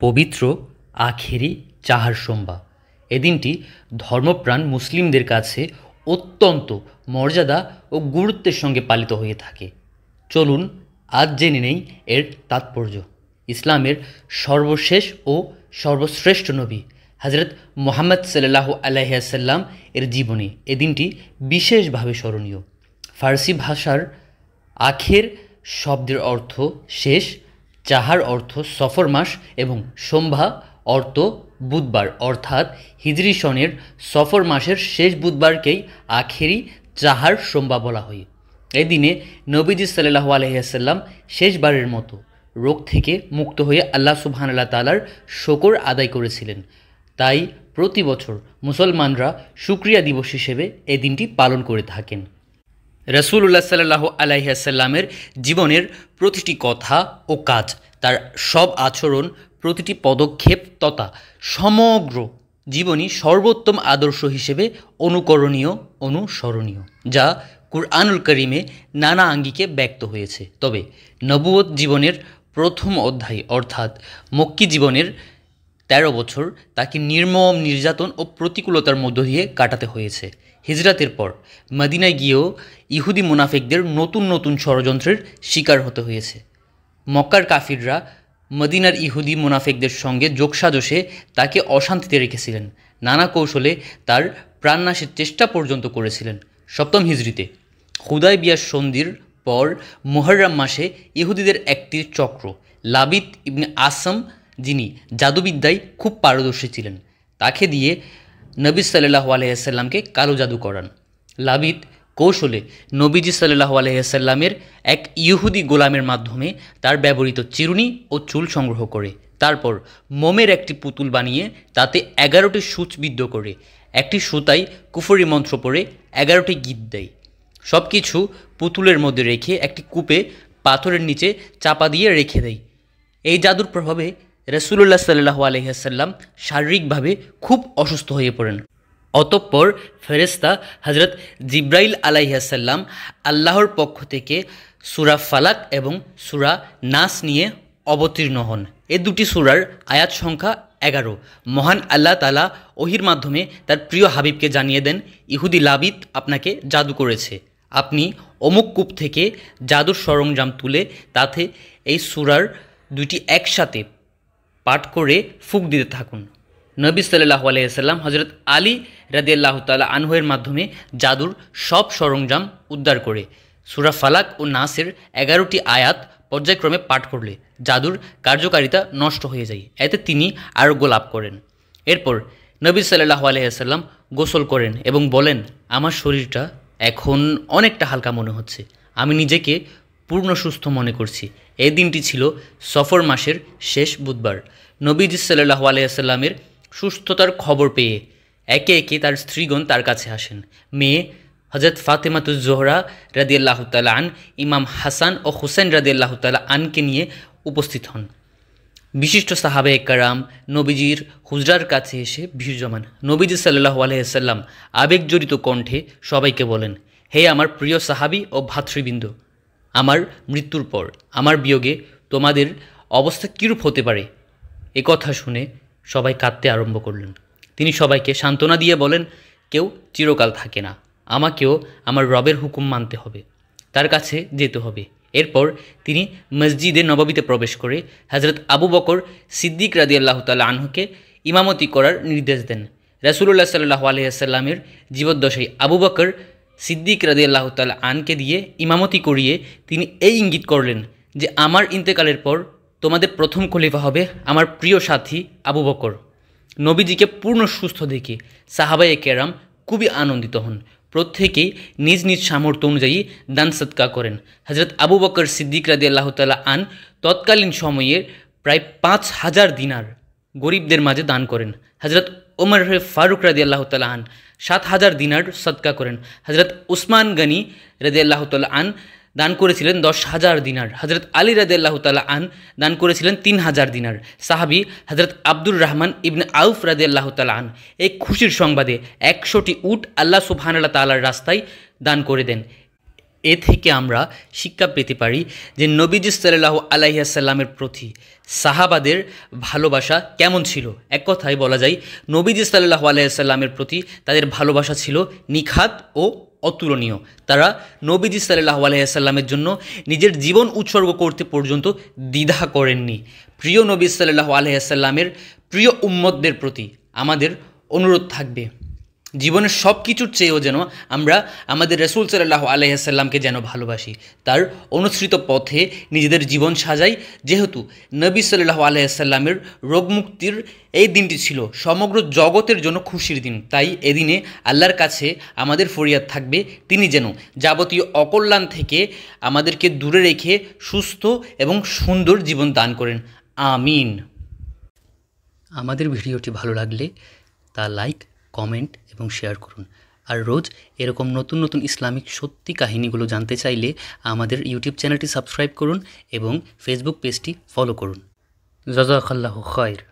পবিত্র আখেরি চাহার সোমবার এ দিনটি ধর্মপ্রাণ মুসলিমদের কাছে অত্যন্ত মর্যাদা ও গুরুত্বের সঙ্গে পালিত হয়ে থাকে। চলুন আজ জেনে নেই এর তাৎপর্য। ইসলামের সর্বশেষ ও সর্বশ্রেষ্ঠ নবী হজরত মুহাম্মদ সাল্লাল্লাহু আলাইহি ওয়াসাল্লাম এর জীবনে এ দিনটি বিশেষভাবে স্মরণীয়। ফার্সি ভাষার আখের শব্দের অর্থ শেষ, চাহার অর্থ সফর মাস এবং সোমভা অর্থ বুধবার, অর্থাৎ হিজরি সনের সফর মাসের শেষ বুধবারকেই আখেরি চাহার সোমবার বলা হয়। এই দিনে নবীজি সাল্লাল্লাহু আলাইহি ওয়াসাল্লাম শেষবারের মতো রোগ থেকে মুক্ত হয়ে আল্লাহ সুবহানাহু ওয়া তাআলার শুকর আদায় করেছিলেন। তাই প্রতি বছর মুসলমানরা শুকরিয়া দিবস হিসেবে এই দিনটি পালন করে থাকেন। রাসূলুল্লাহ সাল্লাল্লাহু আলাইহি ওয়াসাল্লামের জীবনের প্রতিটি কথা ও কাজ, তার সব আচরণ, প্রতিটি পদক্ষেপ তথা সমগ্র জীবনী সর্বোত্তম আদর্শ হিসেবে অনুকরণীয়, অনুসরণীয়, যা কুরআনুল কারীমে নানা আঙ্গিকে ব্যক্ত হয়েছে। তবে নবুয়ত জীবনের প্রথম অধ্যায় অর্থাৎ মক্কি জীবনের 13 বছর তাকে নির্মম নির্যাতন ও প্রতিকূলতার মধ্য দিয়ে কাটাতে হয়েছে। হিজরাতের পর মদিনায় গিয়েও ইহুদি মুনাফিকদের নতুন নতুন ষড়যন্ত্রের শিকার হতে হয়েছে। মক্কার কাফিররা মদিনার ইহুদি মুনাফিকদের সঙ্গে যোগসাজশে তাকে অশান্তিতে রেখেছিলেন, নানা কৌশলে তার প্রাণনাশের চেষ্টা পর্যন্ত করেছিলেন। সপ্তম হিজরিতে হুদায়বিয়ার সন্ধির পর মুহররম মাসে ইহুদিদের একটি চক্র লাবিদ ইবনে আসম, যিনি জাদুবিদ্যায় খুব পারদর্শী ছিলেন, তাকে দিয়ে নবী সাল্লাল্লাহু আলাইহি ওয়াসাল্লামকে কালো জাদু করান। লাবিদ কৌশলে নবীজি সাল্লাল্লাহু আলাইহি ওয়াসাল্লামের এক ইহুদি গোলামের মাধ্যমে তার ব্যবহৃত চিরুনি ও চুল সংগ্রহ করে তারপর মোমের একটি পুতুল বানিয়ে তাতে 11টি সূচ বিদ্ধ করে একটি সুতায় কুফরি মন্ত্র পড়ে 11টি গীত দেয়। সব কিছু পুতুলের মধ্যে রেখে একটি কূপে পাথরের নিচে চাপা দিয়ে রেখে দেয়। এই জাদুর প্রভাবে রাসূলুল্লাহ সাল্লাল্লাহু আলাইহি ওয়াসাল্লাম শারীরিকভাবে খুব অসুস্থ হয়ে পড়েন। অতঃপর ফেরেশতা হজরত জিব্রাইল আলাইহিস সালাম আল্লাহর পক্ষ থেকে সূরা ফালাক এবং সূরা নাস নিয়ে অবতীর্ণ হন। এই দুটি সূরার আয়াত সংখ্যা 11। মহান আল্লাহ তাআলা ওহির মাধ্যমে তার প্রিয় হাবিবকে জানিয়ে দেন, ইহুদি লাবিদ আপনাকে জাদু করেছে, আপনি অমুক কূপ থেকে জাদুর সরঞ্জাম তুলে তাতে এই সূরার দুটি একসাথে পাঠ করে ফুঁক দিতে থাকুন। নবী সাল্লাল্লাহু আলাইহি ওয়াসাল্লাম হযরত আলী রাদিয়াল্লাহু তাআলা আনহুর মাধ্যমে জাদুর সব সরঞ্জাম উদ্ধার করে সূরা ফালাক ও নাসের 11টি আয়াত পর্যায়ক্রমে পাঠ করলে জাদুর কার্যকারিতা নষ্ট হয়ে যায়। এতে তিনি আরোগ্য লাভ করেন। এরপর নবী সাল্লাল্লাহু আলাইহি ওয়াসাল্লাম গোসল করেন এবং বলেন, আমার শরীরটা এখন অনেকটা হালকা মনে হচ্ছে, আমি নিজেকে পূর্ণ সুস্থ মনে করছি। এই দিনটি ছিল সফর মাসের শেষ বুধবার। নবীজি সাল্লাল্লাহু আলাইহি ওয়াসাল্লামের সুস্থতার খবর পেয়ে একে একে তার স্ত্রীগণ তার কাছে আসেন। মেয়ে হযরত ফাতেমাতুজ জোহরা রাদিয়াল্লাহু তাআলা আন, ইমাম হাসান ও হুসেন রাদিয়াল্লাহু তাআলা আনকে নিয়ে উপস্থিত হন। বিশিষ্ট সাহাবায়ে কেরাম নবীজির হুজরার কাছে এসে ভিড় জমান। নবীজি সাল্লাল্লাহু আলাইহি ওয়াসাল্লাম আবেগজড়িত কণ্ঠে সবাইকে বলেন, হে আমার প্রিয় সাহাবী ও ভাতৃবৃন্দ, আমার মৃত্যুর পর আমার বিয়োগে তোমাদের অবস্থা কীরূপ হতে পারে? এ কথা শুনে সবাই কাঁদতে আরম্ভ করলেন। তিনি সবাইকে সান্ত্বনা দিয়ে বলেন, কেউ চিরকাল থাকে না, আমাকেও আমার রবের হুকুম মানতে হবে, তার কাছে যেতে হবে। এরপর তিনি মসজিদে নববীতে প্রবেশ করে হযরত আবু বকর সিদ্দিক রাদিয়াল্লাহু তাআলা আনহুকে ইমামতি করার নির্দেশ দেন। রাসূলুল্লাহ সাল্লাল্লাহু আলাইহি ওয়াসাল্লামের জীবদ্দশায় আবু বকর সিদ্দিক রাদিয়াল্লাহু তাআলা আনকে দিয়ে ইমামতি করিয়ে তিনি এই ইঙ্গিত করলেন যে আমার ইন্তেকালের পর তোমাদের প্রথম খলিফা হবে আমার প্রিয় সাথী আবু বকর। নবীজিকে পূর্ণ সুস্থ দেখে সাহাবায়ে কেরাম খুবই আনন্দিত হন। প্রত্যেকেই নিজ নিজ সামর্থ্য অনুযায়ী দান সদকা করেন। হযরত আবু বকর সিদ্দিক রাদিয়াল্লাহু তাআলা আন তৎকালীন সময়ে প্রায় 5000 দিনার গরিবদের মাঝে দান করেন। হযরত ওমর ফারুক রাদিয়াল্লাহু তাআলা আন 7000 দিনার সদকা করেন। হযরত উসমান গনি রাদিয়াল্লাহু তাআলা আন দান করেছিলেন 10,000 দিনার। হযরত আলী রাদিয়াল্লাহু তাআলা আন দান করেছিলেন 3000 দিনার। সাহাবী হযরত আব্দুর রহমান ইবনে আউফ রাদিয়াল্লাহু তাআলা আন এই খুশির সংবাদে 100টি উট আল্লাহ সুবহানাহু ওয়া তাআলার রাস্তায় দান করে দেন। এ থেকে আমরা শিক্ষা পেতে পারি যে নবীজি সাল্লাল্লাহু আলাইহি ওয়াসাল্লামের প্রতি সাহাবাদের ভালোবাসা কেমন ছিল। এক কথায় বলা যায় নবীজি সাল্লাল্লাহু আলাইহি ওয়াসাল্লামের প্রতি তাদের ভালোবাসা ছিল নিখাত ও অতুলনীয়। তারা নবীজি সাল্লাল্লাহু আলাইহি ওয়াসাল্লামের জন্য নিজের জীবন উৎসর্গ করতে পর্যন্ত দ্বিধা করেননি। প্রিয় নবী সাল্লাল্লাহু আলাইহি ওয়াসাল্লামের প্রিয় উম্মতদের প্রতি আমাদের অনুরোধ থাকবে জীবনের সব কিছুর চেয়েও যেন আমরা আমাদের রাসূল সাল্লাল্লাহু আলাইহি ওয়াসাল্লামকে যেন ভালোবাসি, তার অনুসৃত পথে নিজেদের জীবন সাজাই। যেহেতু নবী সাল্লাল্লাহু আলাইহি ওয়াসাল্লামের রোগমুক্তির এই দিনটি ছিল সমগ্র জগতের জন্য খুশির দিন, তাই এদিনে আল্লাহর কাছে আমাদের ফরিয়াদ থাকবে তিনি যেন যাবতীয় অকল্যাণ থেকে আমাদেরকে দূরে রেখে সুস্থ এবং সুন্দর জীবন দান করেন। আমিন। আমাদের ভিডিওটি ভালো লাগলে তা লাইক, কমেন্ট এবং শেয়ার করুন। আর রোজ এরকম নতুন নতুন ইসলামিক সত্যি কাহিনীগুলো জানতে চাইলে আমাদের ইউটিউব চ্যানেলটি সাবস্ক্রাইব করুন এবং ফেসবুক পেজটি ফলো করুন। জাযাকাল্লাহু খায়র।